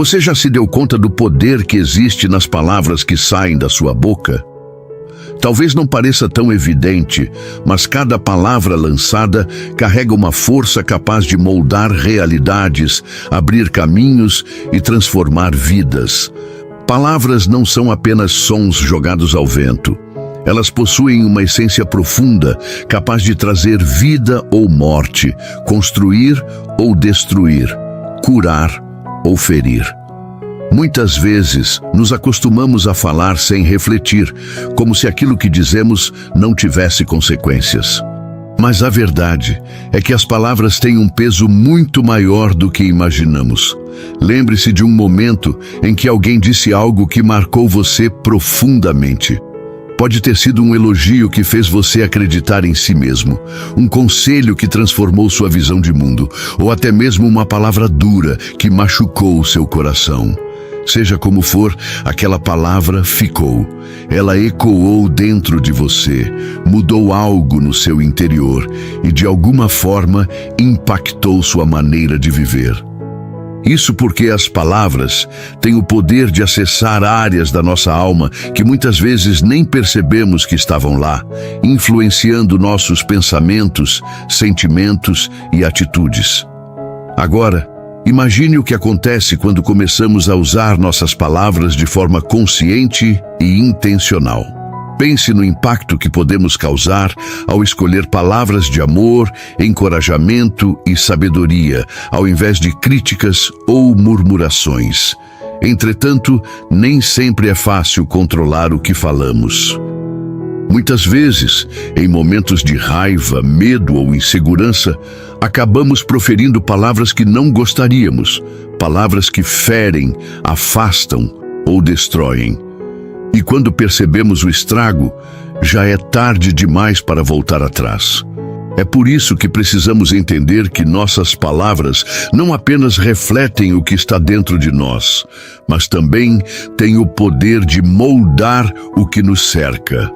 Você já se deu conta do poder que existe nas palavras que saem da sua boca? Talvez não pareça tão evidente, mas cada palavra lançada carrega uma força capaz de moldar realidades, abrir caminhos e transformar vidas. Palavras não são apenas sons jogados ao vento. Elas possuem uma essência profunda, capaz de trazer vida ou morte, construir ou destruir, curar ou ferir. Muitas vezes, nos acostumamos a falar sem refletir, como se aquilo que dizemos não tivesse consequências. Mas a verdade é que as palavras têm um peso muito maior do que imaginamos. Lembre-se de um momento em que alguém disse algo que marcou você profundamente. Pode ter sido um elogio que fez você acreditar em si mesmo, um conselho que transformou sua visão de mundo, ou até mesmo uma palavra dura que machucou o seu coração. Seja como for, aquela palavra ficou. Ela ecoou dentro de você, mudou algo no seu interior e, de alguma forma, impactou sua maneira de viver. Isso porque as palavras têm o poder de acessar áreas da nossa alma que muitas vezes nem percebemos que estavam lá, influenciando nossos pensamentos, sentimentos e atitudes. Agora, imagine o que acontece quando começamos a usar nossas palavras de forma consciente e intencional. Pense no impacto que podemos causar ao escolher palavras de amor, encorajamento e sabedoria, ao invés de críticas ou murmurações. Entretanto, nem sempre é fácil controlar o que falamos. Muitas vezes, em momentos de raiva, medo ou insegurança, acabamos proferindo palavras que não gostaríamos, palavras que ferem, afastam ou destroem. E quando percebemos o estrago, já é tarde demais para voltar atrás. É por isso que precisamos entender que nossas palavras não apenas refletem o que está dentro de nós, mas também têm o poder de moldar o que nos cerca.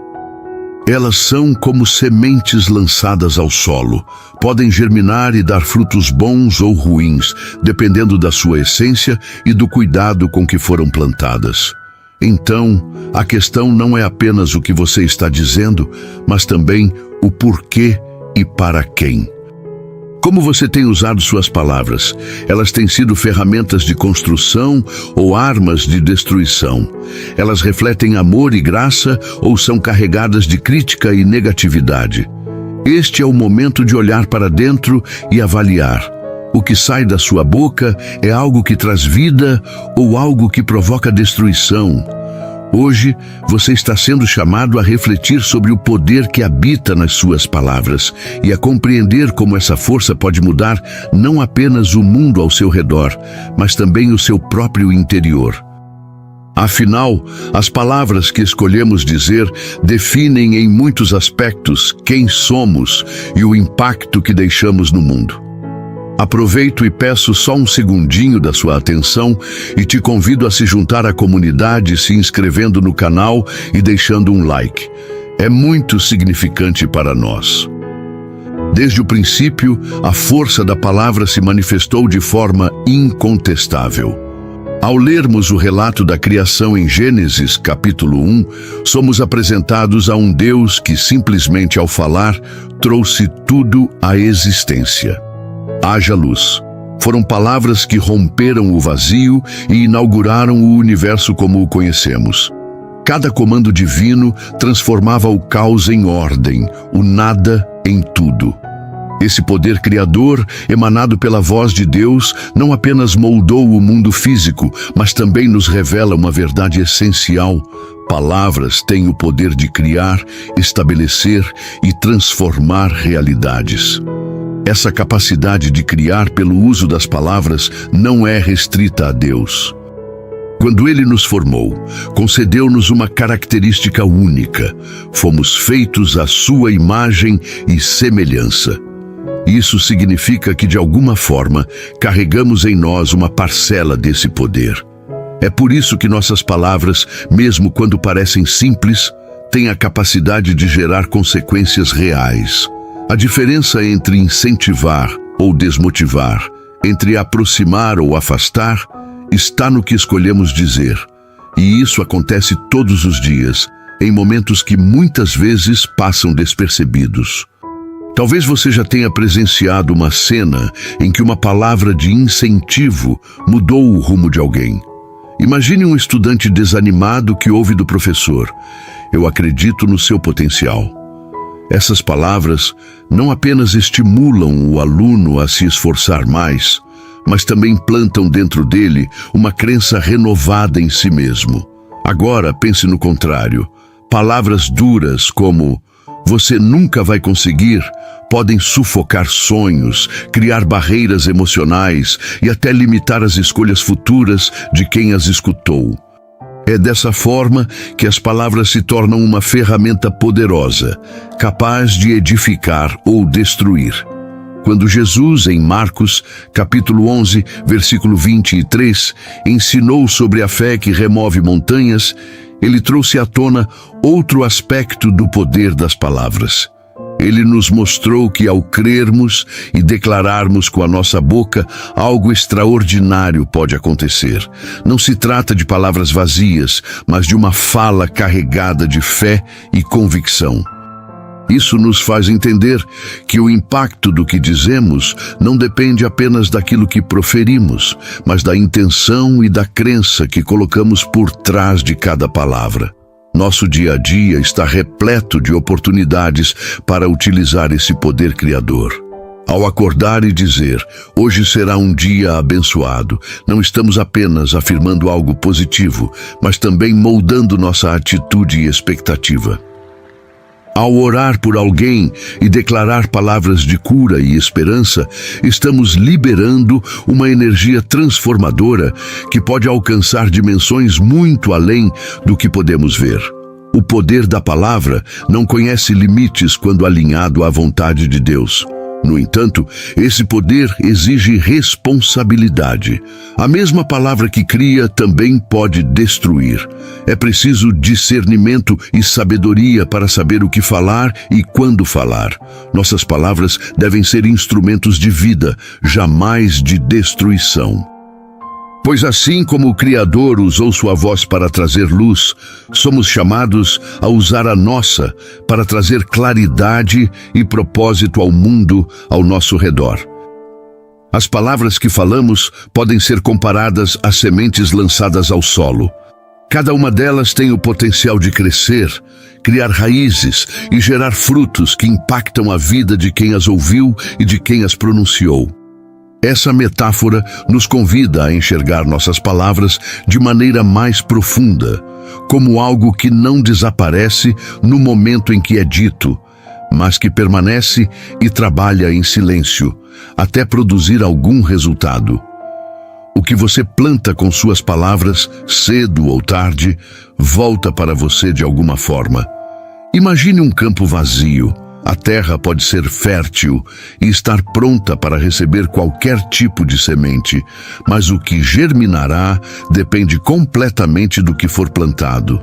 Elas são como sementes lançadas ao solo. Podem germinar e dar frutos bons ou ruins, dependendo da sua essência e do cuidado com que foram plantadas. Então, a questão não é apenas o que você está dizendo, mas também o porquê e para quem. Como você tem usado suas palavras? Elas têm sido ferramentas de construção ou armas de destruição? Elas refletem amor e graça ou são carregadas de crítica e negatividade? Este é o momento de olhar para dentro e avaliar. O que sai da sua boca é algo que traz vida ou algo que provoca destruição? Hoje, você está sendo chamado a refletir sobre o poder que habita nas suas palavras e a compreender como essa força pode mudar não apenas o mundo ao seu redor, mas também o seu próprio interior. Afinal, as palavras que escolhemos dizer definem em muitos aspectos quem somos e o impacto que deixamos no mundo. Aproveito e peço só um segundinho da sua atenção e te convido a se juntar à comunidade se inscrevendo no canal e deixando um like. É muito significante para nós. Desde o princípio, a força da palavra se manifestou de forma incontestável. Ao lermos o relato da criação em Gênesis, capítulo 1, somos apresentados a um Deus que simplesmente ao falar, trouxe tudo à existência. Haja luz. Foram palavras que romperam o vazio e inauguraram o universo como o conhecemos. Cada comando divino transformava o caos em ordem, o nada em tudo. Esse poder criador, emanado pela voz de Deus, não apenas moldou o mundo físico, mas também nos revela uma verdade essencial. Palavras têm o poder de criar, estabelecer e transformar realidades. Essa capacidade de criar pelo uso das palavras não é restrita a Deus. Quando Ele nos formou, concedeu-nos uma característica única. Fomos feitos à sua imagem e semelhança. Isso significa que, de alguma forma, carregamos em nós uma parcela desse poder. É por isso que nossas palavras, mesmo quando parecem simples, têm a capacidade de gerar consequências reais. A diferença entre incentivar ou desmotivar, entre aproximar ou afastar, está no que escolhemos dizer. E isso acontece todos os dias, em momentos que muitas vezes passam despercebidos. Talvez você já tenha presenciado uma cena em que uma palavra de incentivo mudou o rumo de alguém. Imagine um estudante desanimado que ouve do professor: "Eu acredito no seu potencial." Essas palavras não apenas estimulam o aluno a se esforçar mais, mas também plantam dentro dele uma crença renovada em si mesmo. Agora, pense no contrário. Palavras duras como "você nunca vai conseguir" podem sufocar sonhos, criar barreiras emocionais e até limitar as escolhas futuras de quem as escutou. É dessa forma que as palavras se tornam uma ferramenta poderosa, capaz de edificar ou destruir. Quando Jesus, em Marcos, capítulo 11, versículo 23, ensinou sobre a fé que remove montanhas, ele trouxe à tona outro aspecto do poder das palavras. Ele nos mostrou que ao crermos e declararmos com a nossa boca, algo extraordinário pode acontecer. Não se trata de palavras vazias, mas de uma fala carregada de fé e convicção. Isso nos faz entender que o impacto do que dizemos não depende apenas daquilo que proferimos, mas da intenção e da crença que colocamos por trás de cada palavra. Nosso dia a dia está repleto de oportunidades para utilizar esse poder criador. Ao acordar e dizer, "hoje será um dia abençoado", não estamos apenas afirmando algo positivo, mas também moldando nossa atitude e expectativa. Ao orar por alguém e declarar palavras de cura e esperança, estamos liberando uma energia transformadora que pode alcançar dimensões muito além do que podemos ver. O poder da palavra não conhece limites quando alinhado à vontade de Deus. No entanto, esse poder exige responsabilidade. A mesma palavra que cria também pode destruir. É preciso discernimento e sabedoria para saber o que falar e quando falar. Nossas palavras devem ser instrumentos de vida, jamais de destruição. Pois assim como o Criador usou sua voz para trazer luz, somos chamados a usar a nossa para trazer claridade e propósito ao mundo ao nosso redor. As palavras que falamos podem ser comparadas a sementes lançadas ao solo. Cada uma delas tem o potencial de crescer, criar raízes e gerar frutos que impactam a vida de quem as ouviu e de quem as pronunciou. Essa metáfora nos convida a enxergar nossas palavras de maneira mais profunda, como algo que não desaparece no momento em que é dito, mas que permanece e trabalha em silêncio, até produzir algum resultado. O que você planta com suas palavras, cedo ou tarde, volta para você de alguma forma. Imagine um campo vazio. A terra pode ser fértil e estar pronta para receber qualquer tipo de semente, mas o que germinará depende completamente do que for plantado.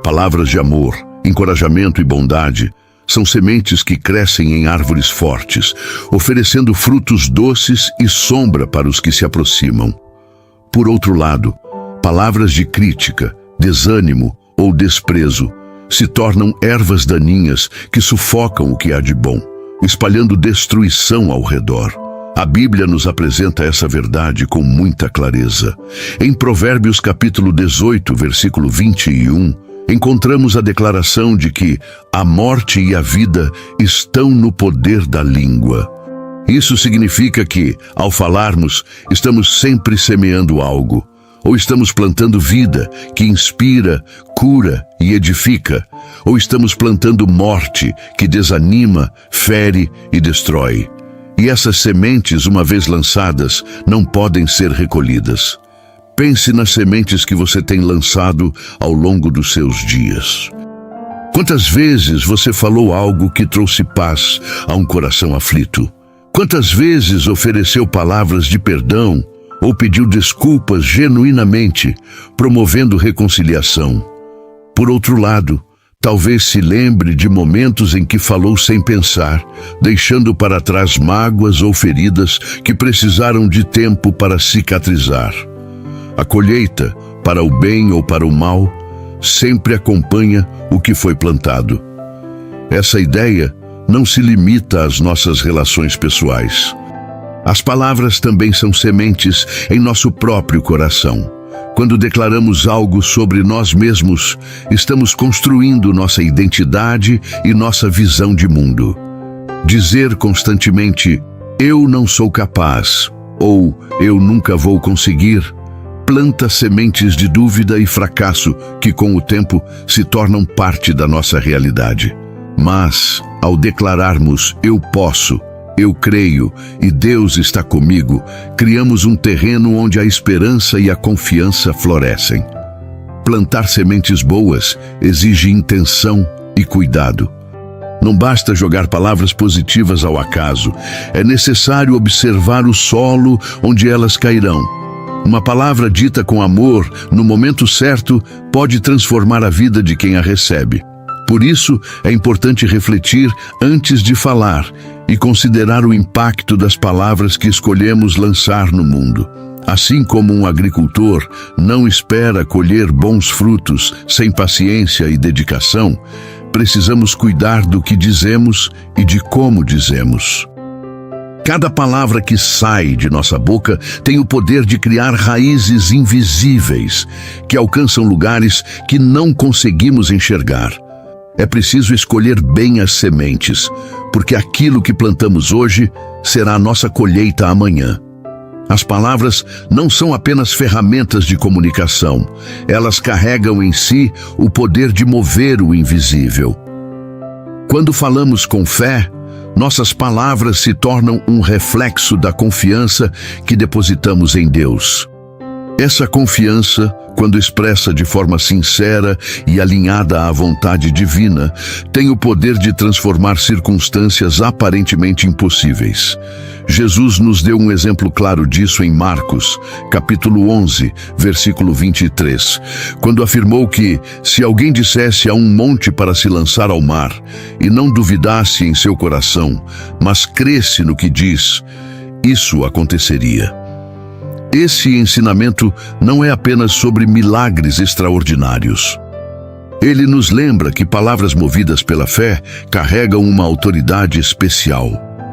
Palavras de amor, encorajamento e bondade são sementes que crescem em árvores fortes, oferecendo frutos doces e sombra para os que se aproximam. Por outro lado, palavras de crítica, desânimo ou desprezo se tornam ervas daninhas que sufocam o que há de bom, espalhando destruição ao redor. A Bíblia nos apresenta essa verdade com muita clareza. Em Provérbios capítulo 18, versículo 21, encontramos a declaração de que a morte e a vida estão no poder da língua. Isso significa que, ao falarmos, estamos sempre semeando algo. Ou estamos plantando vida, que inspira, cura e edifica, ou estamos plantando morte, que desanima, fere e destrói. E essas sementes, uma vez lançadas, não podem ser recolhidas. Pense nas sementes que você tem lançado ao longo dos seus dias. Quantas vezes você falou algo que trouxe paz a um coração aflito? Quantas vezes ofereceu palavras de perdão ou pediu desculpas genuinamente, promovendo reconciliação? Por outro lado, talvez se lembre de momentos em que falou sem pensar, deixando para trás mágoas ou feridas que precisaram de tempo para cicatrizar. A colheita, para o bem ou para o mal, sempre acompanha o que foi plantado. Essa ideia não se limita às nossas relações pessoais. As palavras também são sementes em nosso próprio coração. Quando declaramos algo sobre nós mesmos, estamos construindo nossa identidade e nossa visão de mundo. Dizer constantemente, "Eu não sou capaz" ou "Eu nunca vou conseguir", planta sementes de dúvida e fracasso que, com o tempo, se tornam parte da nossa realidade. Mas, ao declararmos "Eu posso", "Eu creio" e "Deus está comigo", criamos um terreno onde a esperança e a confiança florescem. Plantar sementes boas exige intenção e cuidado. Não basta jogar palavras positivas ao acaso, é necessário observar o solo onde elas cairão. Uma palavra dita com amor, no momento certo, pode transformar a vida de quem a recebe. Por isso, é importante refletir antes de falar e considerar o impacto das palavras que escolhemos lançar no mundo. Assim como um agricultor não espera colher bons frutos sem paciência e dedicação, precisamos cuidar do que dizemos e de como dizemos. Cada palavra que sai de nossa boca tem o poder de criar raízes invisíveis que alcançam lugares que não conseguimos enxergar. É preciso escolher bem as sementes, porque aquilo que plantamos hoje será a nossa colheita amanhã. As palavras não são apenas ferramentas de comunicação, elas carregam em si o poder de mover o invisível. Quando falamos com fé, nossas palavras se tornam um reflexo da confiança que depositamos em Deus. Essa confiança, quando expressa de forma sincera e alinhada à vontade divina, tem o poder de transformar circunstâncias aparentemente impossíveis. Jesus nos deu um exemplo claro disso em Marcos, capítulo 11, versículo 23, quando afirmou que, se alguém dissesse a um monte para se lançar ao mar, e não duvidasse em seu coração, mas cresce no que diz, isso aconteceria. Esse ensinamento não é apenas sobre milagres extraordinários. Ele nos lembra que palavras movidas pela fé carregam uma autoridade especial.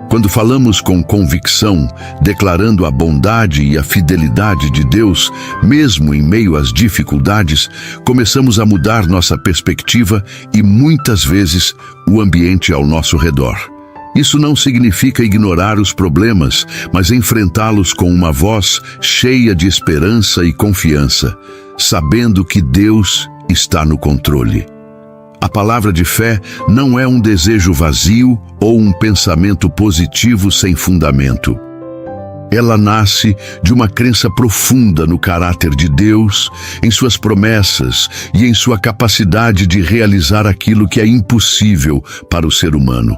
Quando falamos com convicção, declarando a bondade e a fidelidade de Deus, mesmo em meio às dificuldades, começamos a mudar nossa perspectiva e, muitas vezes, o ambiente ao nosso redor. Isso não significa ignorar os problemas, mas enfrentá-los com uma voz cheia de esperança e confiança, sabendo que Deus está no controle. A palavra de fé não é um desejo vazio ou um pensamento positivo sem fundamento. Ela nasce de uma crença profunda no caráter de Deus, em suas promessas e em sua capacidade de realizar aquilo que é impossível para o ser humano.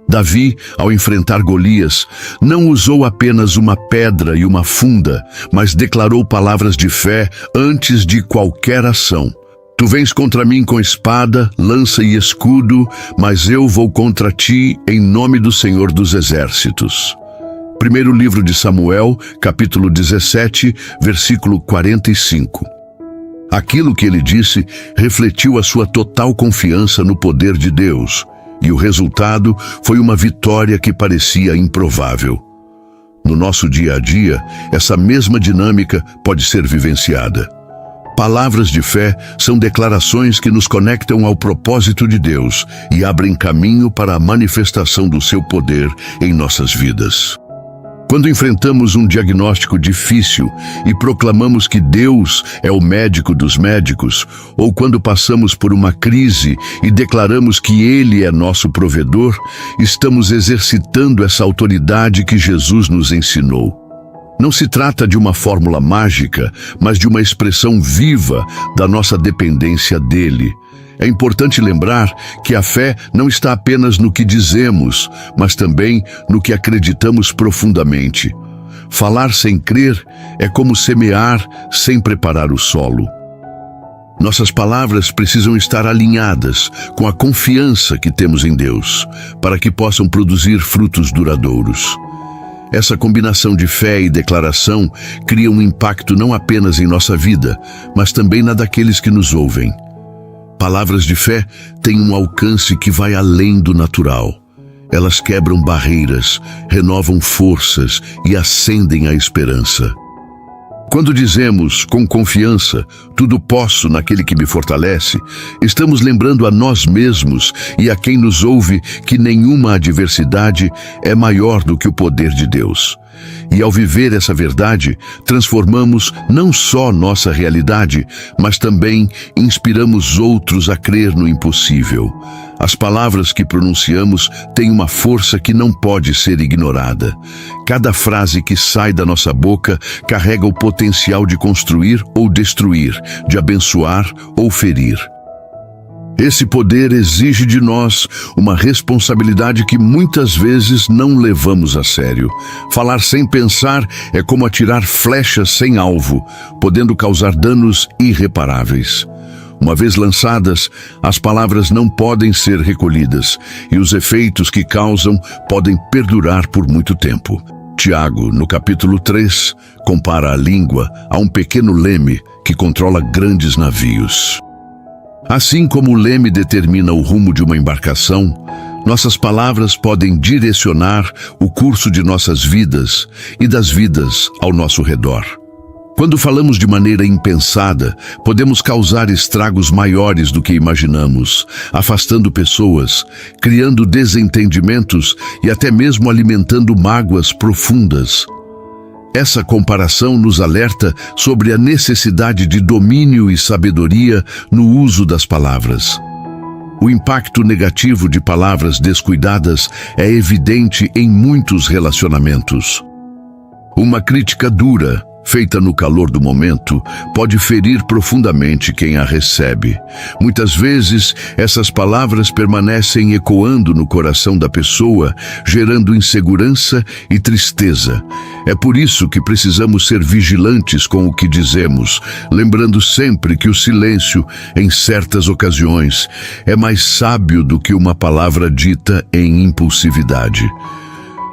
Davi, ao enfrentar Golias, não usou apenas uma pedra e uma funda, mas declarou palavras de fé antes de qualquer ação. Tu vens contra mim com espada, lança e escudo, mas eu vou contra ti em nome do Senhor dos Exércitos. Primeiro livro de Samuel, capítulo 17, versículo 45. Aquilo que ele disse refletiu a sua total confiança no poder de Deus. E o resultado foi uma vitória que parecia improvável. No nosso dia a dia, essa mesma dinâmica pode ser vivenciada. Palavras de fé são declarações que nos conectam ao propósito de Deus e abrem caminho para a manifestação do seu poder em nossas vidas. Quando enfrentamos um diagnóstico difícil e proclamamos que Deus é o médico dos médicos, ou quando passamos por uma crise e declaramos que Ele é nosso provedor, estamos exercitando essa autoridade que Jesus nos ensinou. Não se trata de uma fórmula mágica, mas de uma expressão viva da nossa dependência dEle. É importante lembrar que a fé não está apenas no que dizemos, mas também no que acreditamos profundamente. Falar sem crer é como semear sem preparar o solo. Nossas palavras precisam estar alinhadas com a confiança que temos em Deus, para que possam produzir frutos duradouros. Essa combinação de fé e declaração cria um impacto não apenas em nossa vida, mas também na daqueles que nos ouvem. Palavras de fé têm um alcance que vai além do natural. Elas quebram barreiras, renovam forças e acendem a esperança. Quando dizemos, com confiança, tudo posso naquele que me fortalece, estamos lembrando a nós mesmos e a quem nos ouve que nenhuma adversidade é maior do que o poder de Deus. E ao viver essa verdade, transformamos não só nossa realidade, mas também inspiramos outros a crer no impossível. As palavras que pronunciamos têm uma força que não pode ser ignorada. Cada frase que sai da nossa boca carrega o potencial de construir ou destruir, de abençoar ou ferir. Esse poder exige de nós uma responsabilidade que muitas vezes não levamos a sério. Falar sem pensar é como atirar flechas sem alvo, podendo causar danos irreparáveis. Uma vez lançadas, as palavras não podem ser recolhidas e os efeitos que causam podem perdurar por muito tempo. Tiago, no capítulo 3, compara a língua a um pequeno leme que controla grandes navios. Assim como o leme determina o rumo de uma embarcação, nossas palavras podem direcionar o curso de nossas vidas e das vidas ao nosso redor. Quando falamos de maneira impensada, podemos causar estragos maiores do que imaginamos, afastando pessoas, criando desentendimentos e até mesmo alimentando mágoas profundas. Essa comparação nos alerta sobre a necessidade de domínio e sabedoria no uso das palavras. O impacto negativo de palavras descuidadas é evidente em muitos relacionamentos. Uma crítica dura, feita no calor do momento, pode ferir profundamente quem a recebe. Muitas vezes, essas palavras permanecem ecoando no coração da pessoa, gerando insegurança e tristeza. É por isso que precisamos ser vigilantes com o que dizemos, lembrando sempre que o silêncio, em certas ocasiões, é mais sábio do que uma palavra dita em impulsividade.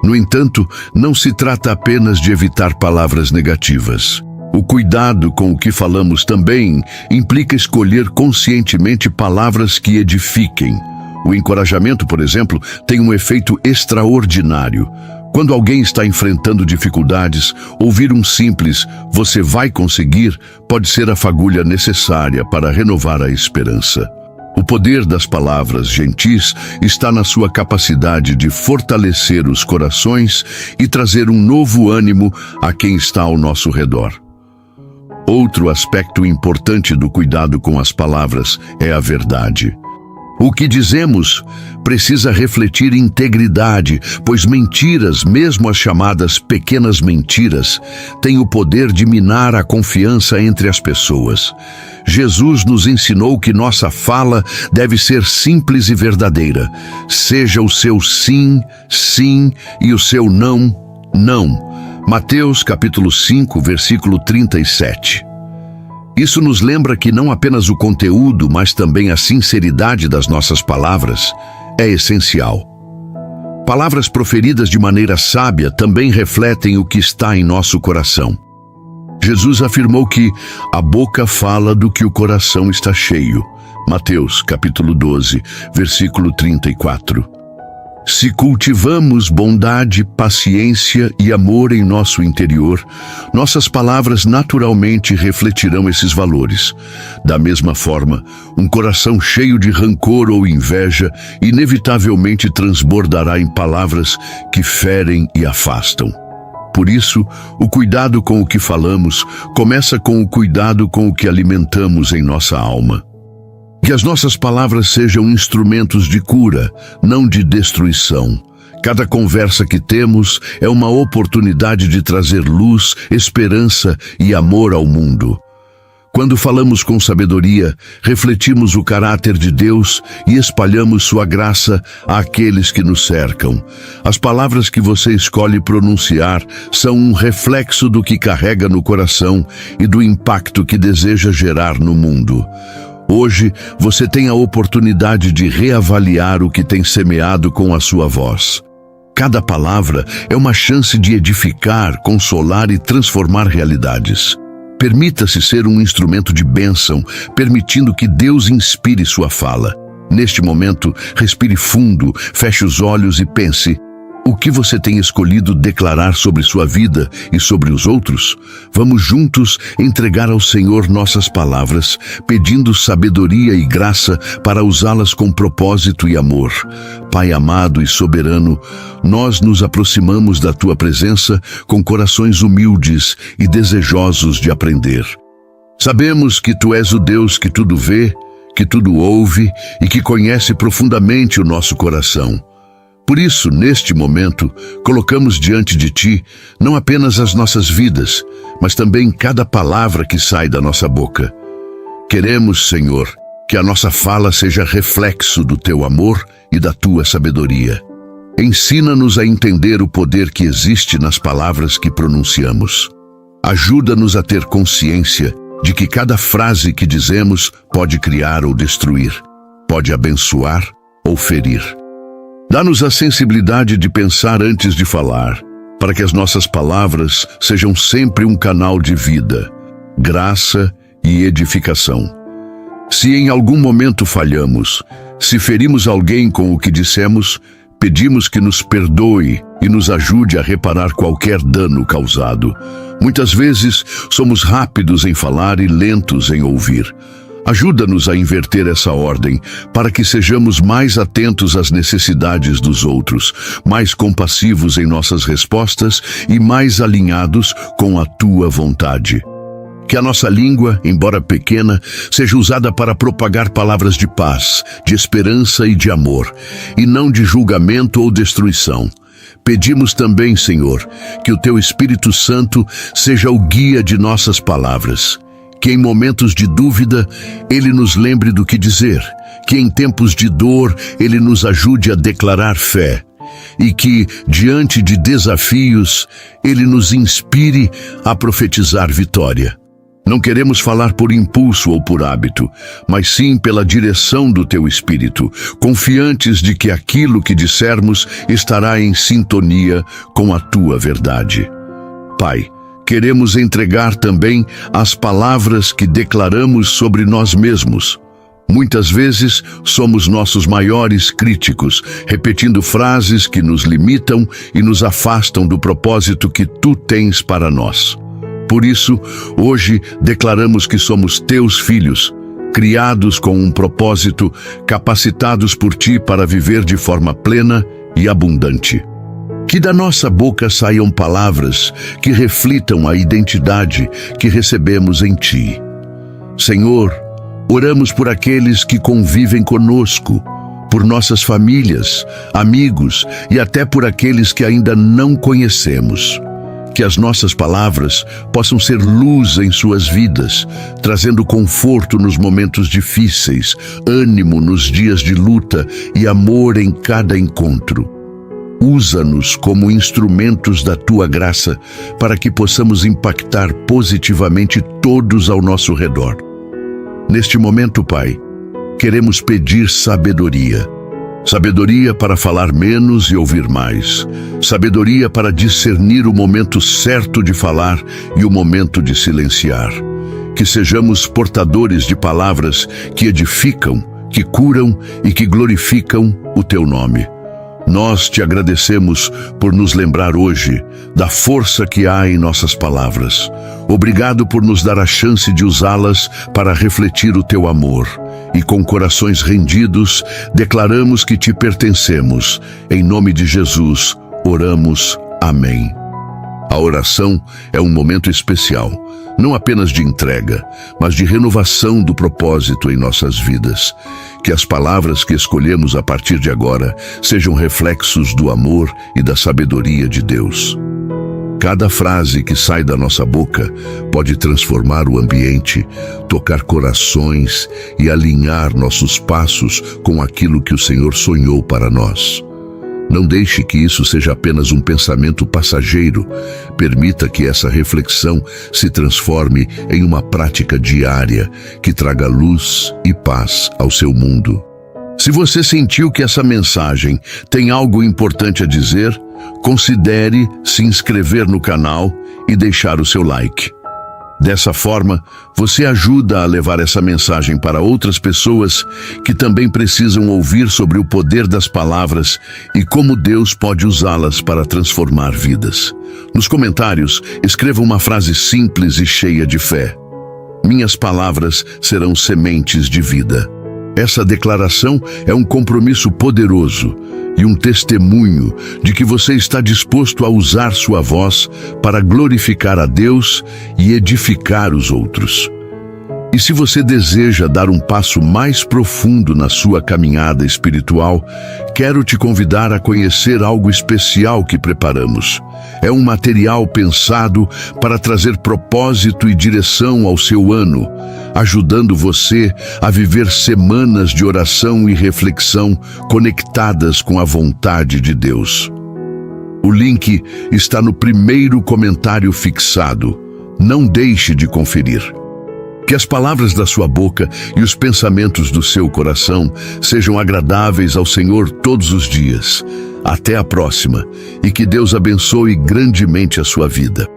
No entanto, não se trata apenas de evitar palavras negativas. O cuidado com o que falamos também implica escolher conscientemente palavras que edifiquem. O encorajamento, por exemplo, tem um efeito extraordinário. Quando alguém está enfrentando dificuldades, ouvir um simples "você vai conseguir" pode ser a fagulha necessária para renovar a esperança. O poder das palavras gentis está na sua capacidade de fortalecer os corações e trazer um novo ânimo a quem está ao nosso redor. Outro aspecto importante do cuidado com as palavras é a verdade. O que dizemos precisa refletir integridade, pois mentiras, mesmo as chamadas pequenas mentiras, têm o poder de minar a confiança entre as pessoas. Jesus nos ensinou que nossa fala deve ser simples e verdadeira. Seja o seu sim, sim, e o seu não, não. Mateus capítulo 5, versículo 37. Isso nos lembra que não apenas o conteúdo, mas também a sinceridade das nossas palavras é essencial. Palavras proferidas de maneira sábia também refletem o que está em nosso coração. Jesus afirmou que a boca fala do que o coração está cheio. Mateus capítulo 12, versículo 34. Se cultivamos bondade, paciência e amor em nosso interior, nossas palavras naturalmente refletirão esses valores. Da mesma forma, um coração cheio de rancor ou inveja inevitavelmente transbordará em palavras que ferem e afastam. Por isso, o cuidado com o que falamos começa com o cuidado com o que alimentamos em nossa alma. Que as nossas palavras sejam instrumentos de cura, não de destruição. Cada conversa que temos é uma oportunidade de trazer luz, esperança e amor ao mundo. Quando falamos com sabedoria, refletimos o caráter de Deus e espalhamos sua graça àqueles que nos cercam. As palavras que você escolhe pronunciar são um reflexo do que carrega no coração e do impacto que deseja gerar no mundo. Hoje, você tem a oportunidade de reavaliar o que tem semeado com a sua voz. Cada palavra é uma chance de edificar, consolar e transformar realidades. Permita-se ser um instrumento de bênção, permitindo que Deus inspire sua fala. Neste momento, respire fundo, feche os olhos e pense: o que você tem escolhido declarar sobre sua vida e sobre os outros? Vamos juntos entregar ao Senhor nossas palavras, pedindo sabedoria e graça para usá-las com propósito e amor. Pai amado e soberano, nós nos aproximamos da Tua presença com corações humildes e desejosos de aprender. Sabemos que Tu és o Deus que tudo vê, que tudo ouve e que conhece profundamente o nosso coração. Por isso, neste momento, colocamos diante de Ti não apenas as nossas vidas, mas também cada palavra que sai da nossa boca. Queremos, Senhor, que a nossa fala seja reflexo do Teu amor e da Tua sabedoria. Ensina-nos a entender o poder que existe nas palavras que pronunciamos. Ajuda-nos a ter consciência de que cada frase que dizemos pode criar ou destruir, pode abençoar ou ferir. Dá-nos a sensibilidade de pensar antes de falar, para que as nossas palavras sejam sempre um canal de vida, graça e edificação. Se em algum momento falhamos, se ferimos alguém com o que dissemos, pedimos que nos perdoe e nos ajude a reparar qualquer dano causado. Muitas vezes somos rápidos em falar e lentos em ouvir. Ajuda-nos a inverter essa ordem, para que sejamos mais atentos às necessidades dos outros, mais compassivos em nossas respostas e mais alinhados com a Tua vontade. Que a nossa língua, embora pequena, seja usada para propagar palavras de paz, de esperança e de amor, e não de julgamento ou destruição. Pedimos também, Senhor, que o Teu Espírito Santo seja o guia de nossas palavras. Que em momentos de dúvida, Ele nos lembre do que dizer, que em tempos de dor, Ele nos ajude a declarar fé, e que, diante de desafios, Ele nos inspire a profetizar vitória. Não queremos falar por impulso ou por hábito, mas sim pela direção do Teu Espírito, confiantes de que aquilo que dissermos estará em sintonia com a Tua verdade. Pai, queremos entregar também as palavras que declaramos sobre nós mesmos. Muitas vezes somos nossos maiores críticos, repetindo frases que nos limitam e nos afastam do propósito que Tu tens para nós. Por isso, hoje declaramos que somos Teus filhos, criados com um propósito, capacitados por Ti para viver de forma plena e abundante. Que da nossa boca saiam palavras que reflitam a identidade que recebemos em Ti. Senhor, oramos por aqueles que convivem conosco, por nossas famílias, amigos e até por aqueles que ainda não conhecemos. Que as nossas palavras possam ser luz em suas vidas, trazendo conforto nos momentos difíceis, ânimo nos dias de luta e amor em cada encontro. Usa-nos como instrumentos da Tua graça para que possamos impactar positivamente todos ao nosso redor. Neste momento, Pai, queremos pedir sabedoria. Sabedoria para falar menos e ouvir mais. Sabedoria para discernir o momento certo de falar e o momento de silenciar. Que sejamos portadores de palavras que edificam, que curam e que glorificam o Teu nome. Nós Te agradecemos por nos lembrar hoje da força que há em nossas palavras. Obrigado por nos dar a chance de usá-las para refletir o Teu amor. E com corações rendidos, declaramos que Te pertencemos. Em nome de Jesus, oramos. Amém. A oração é um momento especial, não apenas de entrega, mas de renovação do propósito em nossas vidas. Que as palavras que escolhemos a partir de agora sejam reflexos do amor e da sabedoria de Deus. Cada frase que sai da nossa boca pode transformar o ambiente, tocar corações e alinhar nossos passos com aquilo que o Senhor sonhou para nós. Não deixe que isso seja apenas um pensamento passageiro. Permita que essa reflexão se transforme em uma prática diária que traga luz e paz ao seu mundo. Se você sentiu que essa mensagem tem algo importante a dizer, considere se inscrever no canal e deixar o seu like. Dessa forma, você ajuda a levar essa mensagem para outras pessoas que também precisam ouvir sobre o poder das palavras e como Deus pode usá-las para transformar vidas. Nos comentários, escreva uma frase simples e cheia de fé. Minhas palavras serão sementes de vida. Essa declaração é um compromisso poderoso e um testemunho de que você está disposto a usar sua voz para glorificar a Deus e edificar os outros. E se você deseja dar um passo mais profundo na sua caminhada espiritual, quero te convidar a conhecer algo especial que preparamos. É um material pensado para trazer propósito e direção ao seu ano, ajudando você a viver semanas de oração e reflexão conectadas com a vontade de Deus. O link está no primeiro comentário fixado. Não deixe de conferir. Que as palavras da sua boca e os pensamentos do seu coração sejam agradáveis ao Senhor todos os dias. Até a próxima, e que Deus abençoe grandemente a sua vida.